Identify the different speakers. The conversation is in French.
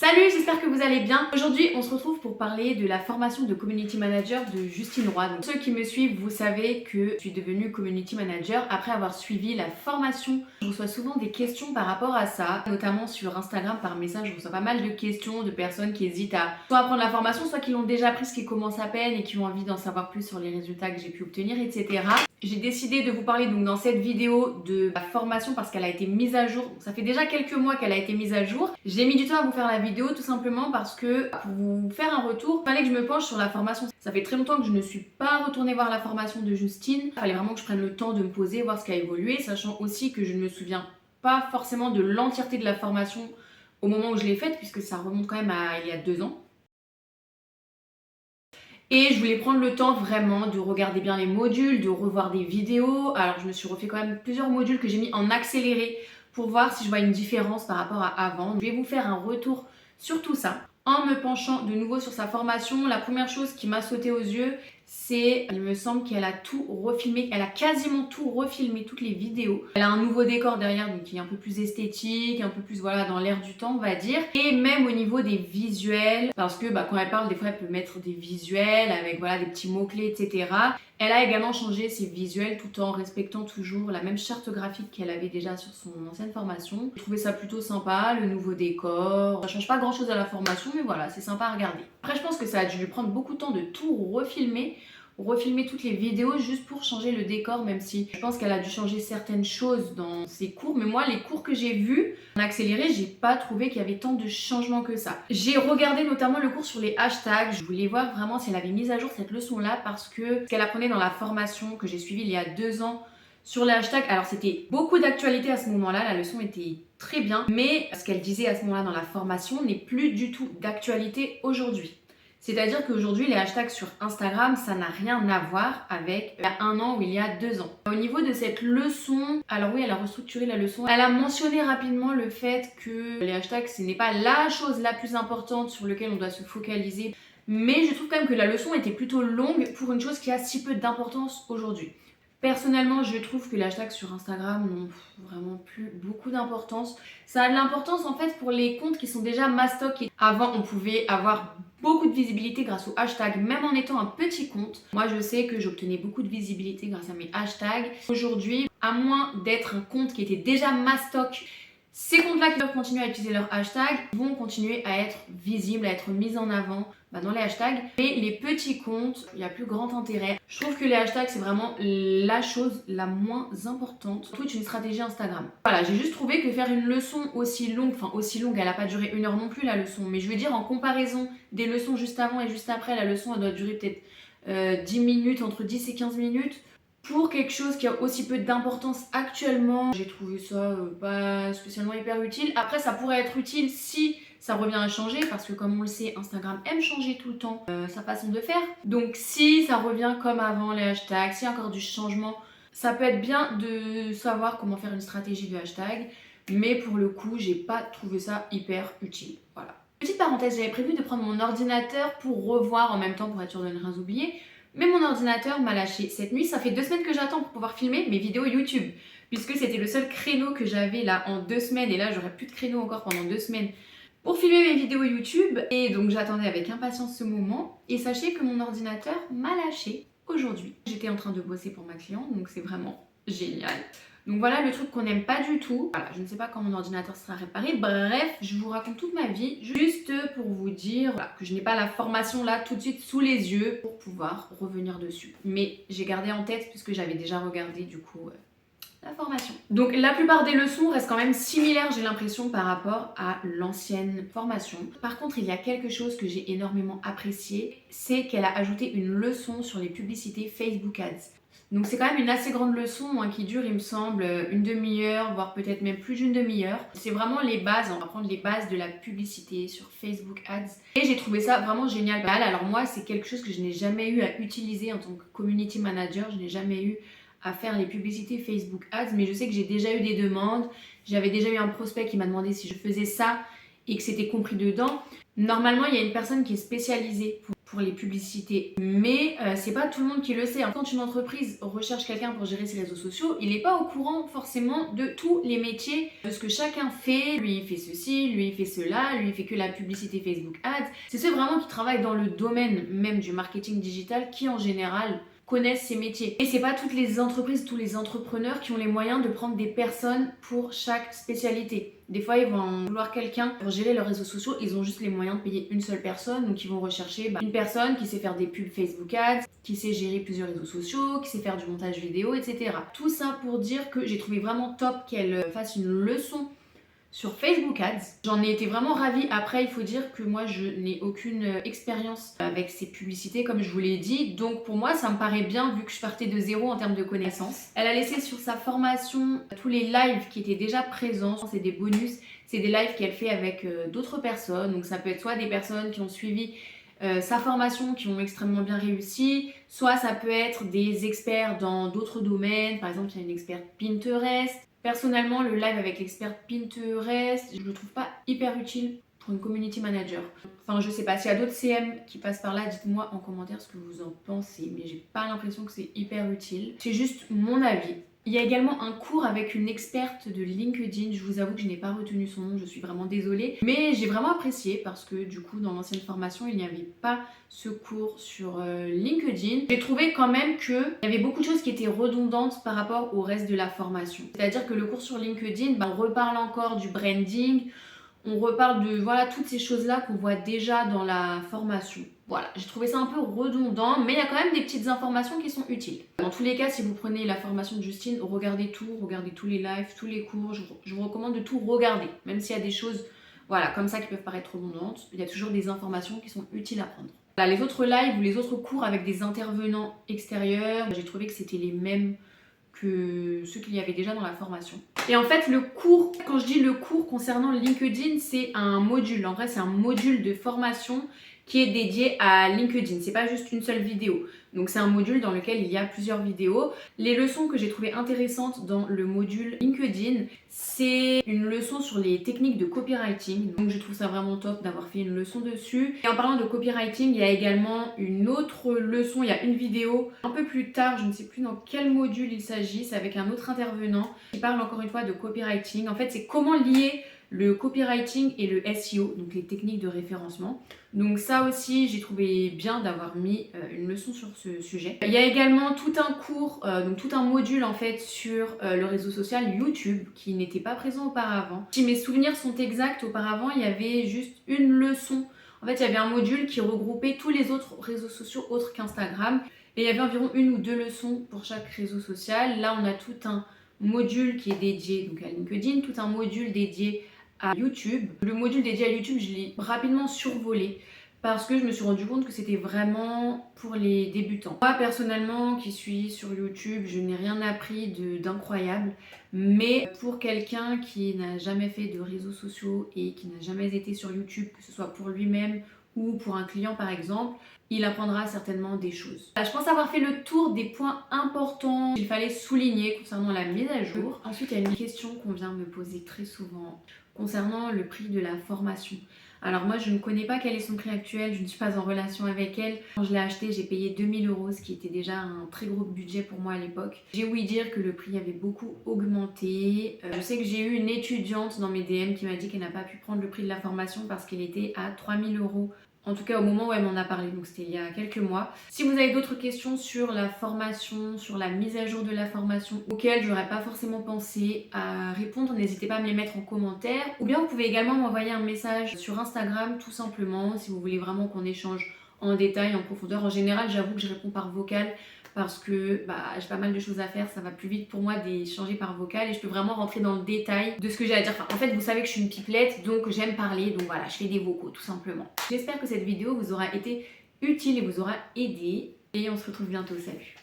Speaker 1: Salut, j'espère que vous allez bien. Aujourd'hui, on se retrouve pour parler de la formation de Community Manager de Justine Roy. Donc, ceux qui me suivent, vous savez que je suis devenue Community Manager après avoir suivi la formation. Je reçois souvent des questions par rapport à ça, notamment sur Instagram par message. Je reçois pas mal de questions de personnes qui hésitent à soit apprendre la formation, soit qui l'ont déjà prise, qui commencent à peine et qui ont envie d'en savoir plus sur les résultats que j'ai pu obtenir, etc. J'ai décidé de vous parler donc dans cette vidéo de la formation parce qu'elle a été mise à jour. Ça fait déjà quelques mois qu'elle a été mise à jour. J'ai mis du temps à vous faire la vidéo tout simplement parce que pour vous faire un retour, il fallait que je me penche sur la formation. Ça fait très longtemps que je ne suis pas retournée voir la formation de Justine. Il fallait vraiment que je prenne le temps de me poser, voir ce qui a évolué, sachant aussi que je ne me souviens pas forcément de l'entièreté de la formation au moment où je l'ai faite puisque ça remonte quand même à il y a 2 ans. Et je voulais prendre le temps vraiment de regarder bien les modules, de revoir des vidéos. Alors je me suis refait quand même plusieurs modules que j'ai mis en accéléré pour voir si je vois une différence par rapport à avant. Je vais vous faire un retour sur tout ça. En me penchant de nouveau sur sa formation, la première chose qui m'a sauté aux yeux, c'est, il me semble qu'elle a tout refilmé, elle a quasiment tout refilmé, toutes les vidéos. Elle a un nouveau décor derrière, donc qui est un peu plus esthétique, un peu plus voilà dans l'air du temps, on va dire. Et même au niveau des visuels, parce que quand elle parle, des fois elle peut mettre des visuels avec voilà des petits mots-clés, etc. Elle a également changé ses visuels tout en respectant toujours la même charte graphique qu'elle avait déjà sur son ancienne formation. Je trouvais ça plutôt sympa, le nouveau décor. Ça change pas grand chose à la formation, mais voilà, c'est sympa à regarder. Après, je pense que ça a dû lui prendre beaucoup de temps de tout refilmer toutes les vidéos juste pour changer le décor, même si je pense qu'elle a dû changer certaines choses dans ses cours. Mais moi, les cours que j'ai vus en accéléré, j'ai pas trouvé qu'il y avait tant de changements que ça. J'ai regardé notamment le cours sur les hashtags. Je voulais voir vraiment si elle avait mis à jour cette leçon-là parce que ce qu'elle apprenait dans la formation que j'ai suivie il y a 2 ans sur les hashtags, alors c'était beaucoup d'actualité à ce moment-là, la leçon était très bien, mais ce qu'elle disait à ce moment-là dans la formation n'est plus du tout d'actualité aujourd'hui. C'est-à-dire qu'aujourd'hui, les hashtags sur Instagram, ça n'a rien à voir avec il y a 1 an ou il y a 2 ans. Au niveau de cette leçon, alors oui, elle a restructuré la leçon. Elle a mentionné rapidement le fait que les hashtags, ce n'est pas la chose la plus importante sur laquelle on doit se focaliser. Mais je trouve quand même que la leçon était plutôt longue pour une chose qui a si peu d'importance aujourd'hui. Personnellement, je trouve que les hashtags sur Instagram n'ont vraiment plus beaucoup d'importance. Ça a de l'importance en fait pour les comptes qui sont déjà mastoc. Avant, on pouvait avoir beaucoup de visibilité grâce aux hashtags, même en étant un petit compte. Moi, je sais que j'obtenais beaucoup de visibilité grâce à mes hashtags. Aujourd'hui, à moins d'être un compte qui était déjà mastoc, ces comptes-là qui doivent continuer à utiliser leurs hashtags vont continuer à être visibles, à être mis en avant dans les hashtags. Mais les petits comptes, il y a plus grand intérêt. Je trouve que les hashtags, c'est vraiment la chose la moins importante. Surtout une stratégie Instagram. Voilà, j'ai juste trouvé que faire une leçon aussi longue, elle n'a pas duré 1 heure non plus la leçon, mais je veux dire en comparaison des leçons juste avant et juste après, la leçon elle doit durer peut-être 10 minutes, entre 10 et 15 minutes. Pour quelque chose qui a aussi peu d'importance actuellement, j'ai trouvé ça pas spécialement hyper utile. Après, ça pourrait être utile si ça revient à changer, parce que comme on le sait, Instagram aime changer tout le temps sa façon de faire. Donc si ça revient comme avant les hashtags, s'il y a encore du changement, ça peut être bien de savoir comment faire une stratégie de hashtag. Mais pour le coup, j'ai pas trouvé ça hyper utile. Voilà. Petite parenthèse, j'avais prévu de prendre mon ordinateur pour revoir en même temps pour être sûre de ne rien oublier. Mais mon ordinateur m'a lâché cette nuit. Ça fait 2 semaines que j'attends pour pouvoir filmer mes vidéos YouTube. Puisque c'était le seul créneau que j'avais là en 2 semaines. Et là, j'aurais plus de créneau encore pendant 2 semaines pour filmer mes vidéos YouTube. Et donc, j'attendais avec impatience ce moment. Et sachez que mon ordinateur m'a lâché aujourd'hui. J'étais en train de bosser pour ma cliente. Donc, c'est vraiment génial. Donc voilà le truc qu'on n'aime pas du tout. Voilà, je ne sais pas quand mon ordinateur sera réparé. Bref, je vous raconte toute ma vie juste pour vous dire que je n'ai pas la formation là tout de suite sous les yeux pour pouvoir revenir dessus. Mais j'ai gardé en tête puisque j'avais déjà regardé du coup la formation. Donc la plupart des leçons restent quand même similaires, j'ai l'impression, par rapport à l'ancienne formation. Par contre, il y a quelque chose que j'ai énormément apprécié, c'est qu'elle a ajouté une leçon sur les publicités Facebook Ads. Donc c'est quand même une assez grande leçon qui dure, il me semble, 1 demi-heure, voire peut-être même plus d'1 demi-heure. C'est vraiment les bases, on va prendre les bases de la publicité sur Facebook Ads. Et j'ai trouvé ça vraiment génial. Alors moi, c'est quelque chose que je n'ai jamais eu à utiliser en tant que community manager. Je n'ai jamais eu à faire les publicités Facebook Ads, mais je sais que j'ai déjà eu des demandes. J'avais déjà eu un prospect qui m'a demandé si je faisais ça et que c'était compris dedans. Normalement, il y a une personne qui est spécialisée pour les publicités, mais c'est pas tout le monde qui le sait. Quand une entreprise recherche quelqu'un pour gérer ses réseaux sociaux, il n'est pas au courant forcément de tous les métiers, de ce que chacun fait. Lui il fait ceci, lui il fait cela, lui il fait que la publicité Facebook Ads. C'est ceux vraiment qui travaillent dans le domaine même du marketing digital qui en général connaissent ces métiers. Et c'est pas toutes les entreprises, tous les entrepreneurs qui ont les moyens de prendre des personnes pour chaque spécialité. Des fois, ils vont vouloir quelqu'un pour gérer leurs réseaux sociaux, ils ont juste les moyens de payer une seule personne, donc ils vont rechercher une personne qui sait faire des pubs Facebook Ads, qui sait gérer plusieurs réseaux sociaux, qui sait faire du montage vidéo, etc. Tout ça pour dire que j'ai trouvé vraiment top qu'elle fasse une leçon sur Facebook Ads. J'en ai été vraiment ravie. Après, il faut dire que moi, je n'ai aucune expérience avec ces publicités, comme je vous l'ai dit. Donc pour moi, ça me paraît bien vu que je partais de zéro en termes de connaissances. Elle a laissé sur sa formation tous les lives qui étaient déjà présents. C'est des bonus, c'est des lives qu'elle fait avec d'autres personnes. Donc ça peut être soit des personnes qui ont suivi sa formation, qui ont extrêmement bien réussi, soit ça peut être des experts dans d'autres domaines. Par exemple, il y a une experte Pinterest. Personnellement, le live avec l'expert Pinterest, je le trouve pas hyper utile pour une community manager. Enfin, je sais pas, s'il y a d'autres CM qui passent par là, dites-moi en commentaire ce que vous en pensez, mais j'ai pas l'impression que c'est hyper utile. C'est juste mon avis. Il y a également un cours avec une experte de LinkedIn, je vous avoue que je n'ai pas retenu son nom, je suis vraiment désolée. Mais j'ai vraiment apprécié parce que du coup dans l'ancienne formation il n'y avait pas ce cours sur LinkedIn. J'ai trouvé quand même qu'il y avait beaucoup de choses qui étaient redondantes par rapport au reste de la formation. C'est-à-dire que le cours sur LinkedIn, on reparle encore du branding, on reparle de voilà toutes ces choses-là qu'on voit déjà dans la formation. Voilà, j'ai trouvé ça un peu redondant, mais il y a quand même des petites informations qui sont utiles. Dans tous les cas, si vous prenez la formation de Justine, regardez tous les lives, tous les cours, je vous recommande de tout regarder. Même s'il y a des choses voilà, comme ça qui peuvent paraître redondantes, il y a toujours des informations qui sont utiles à prendre. Voilà, les autres lives ou les autres cours avec des intervenants extérieurs, j'ai trouvé que c'était les mêmes que ceux qu'il y avait déjà dans la formation. Et en fait le cours, quand je dis le cours concernant LinkedIn, c'est un module. En vrai c'est un module de formation qui est dédié à LinkedIn. C'est pas juste une seule vidéo. Donc c'est un module dans lequel il y a plusieurs vidéos. Les leçons que j'ai trouvées intéressantes dans le module LinkedIn, c'est une leçon sur les techniques de copywriting. Donc je trouve ça vraiment top d'avoir fait une leçon dessus. Et en parlant de copywriting, il y a également une autre leçon, il y a une vidéo un peu plus tard, je ne sais plus dans quel module il s'agit, c'est avec un autre intervenant qui parle encore une fois de copywriting. En fait, c'est comment lier le copywriting et le SEO, donc les techniques de référencement. Donc ça aussi, j'ai trouvé bien d'avoir mis une leçon sur ce sujet. Il y a également tout un cours, donc tout un module en fait sur le réseau social YouTube qui n'était pas présent auparavant. Si mes souvenirs sont exacts, auparavant il y avait juste une leçon. En fait, il y avait un module qui regroupait tous les autres réseaux sociaux autres qu'Instagram. Et il y avait environ une ou deux leçons pour chaque réseau social. Là, on a tout un module qui est dédié donc à LinkedIn, tout un module dédié à YouTube. Le module dédié à YouTube, je l'ai rapidement survolé parce que je me suis rendu compte que c'était vraiment pour les débutants. Moi personnellement qui suis sur YouTube, je n'ai rien appris d'incroyable, mais pour quelqu'un qui n'a jamais fait de réseaux sociaux et qui n'a jamais été sur YouTube, que ce soit pour lui-même ou pour un client par exemple, il apprendra certainement des choses. Je pense avoir fait le tour des points importants qu'il fallait souligner concernant la mise à jour. Ensuite, il y a une question qu'on vient me poser très souvent concernant le prix de la formation. Alors moi je ne connais pas quel est son prix actuel, je ne suis pas en relation avec elle. Quand je l'ai acheté, j'ai payé 2000 €, ce qui était déjà un très gros budget pour moi à l'époque. J'ai ouï dire que le prix avait beaucoup augmenté. Je sais que j'ai eu une étudiante dans mes DM qui m'a dit qu'elle n'a pas pu prendre le prix de la formation parce qu'elle était à 3000 €. En tout cas au moment où elle m'en a parlé, donc c'était il y a quelques mois. Si vous avez d'autres questions sur la formation, sur la mise à jour de la formation auxquelles j'aurais pas forcément pensé à répondre, n'hésitez pas à me les mettre en commentaire. Ou bien vous pouvez également m'envoyer un message sur Instagram tout simplement si vous voulez vraiment qu'on échange en détail, en profondeur. En général j'avoue que je réponds par vocal parce que j'ai pas mal de choses à faire, ça va plus vite pour moi d'échanger par vocal et je peux vraiment rentrer dans le détail de ce que j'ai à dire. Enfin, en fait vous savez que je suis une pipelette donc j'aime parler, donc voilà, je fais des vocaux tout simplement. J'espère que cette vidéo vous aura été utile et vous aura aidé et on se retrouve bientôt, salut.